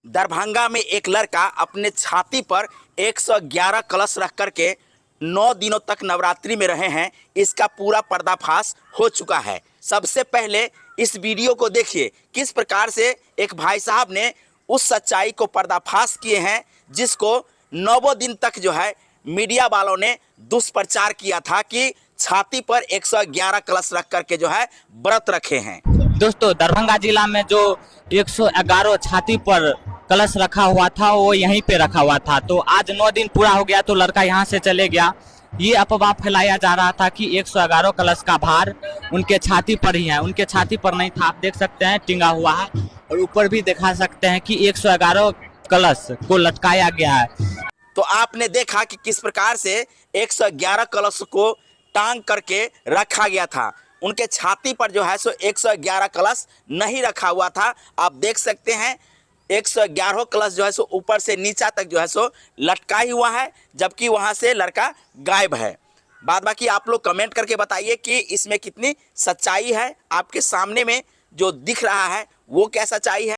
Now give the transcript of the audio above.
दरभंगा में एक लड़का अपने छाती पर 111 कलश रख करके 9 दिनों तक नवरात्रि में रहे हैं। इसका पूरा पर्दाफाश हो चुका है। सबसे पहले इस वीडियो को देखिए, किस प्रकार से एक भाई साहब ने उस सच्चाई को पर्दाफाश किए हैं जिसको 9 दिन तक जो है मीडिया वालों ने दुष्प्रचार किया था कि छाती पर 111 कलश रख करके जो है व्रत रखे हैं। दोस्तों, दरभंगा जिला में जो 111 छाती पर कलश रखा हुआ था वो यहीं पे रखा हुआ था। तो आज 9 दिन पूरा हो गया तो लड़का यहाँ से चले गया। ये अफवाह फैलाया जा रहा था कि 111 कलश का भार उनके छाती पर ही है। उनके छाती पर नहीं था, आप देख सकते हैं टिंगा हुआ है और ऊपर भी दिखा सकते हैं कि 111 कलश को लटकाया गया है। तो आपने देखा कि किस प्रकार से 111 कलश को टांग करके रखा गया था। उनके छाती पर जो है सो 111 कलश नहीं रखा हुआ था। आप देख सकते हैं 111 कलश जो है सो ऊपर से नीचा तक जो है सो लटका ही हुआ है, जबकि वहां से लड़का गायब है। बाद बाकी आप लोग कमेंट करके बताइए कि इसमें कितनी सच्चाई है। आपके सामने में जो दिख रहा है वो क्या सच्चाई है।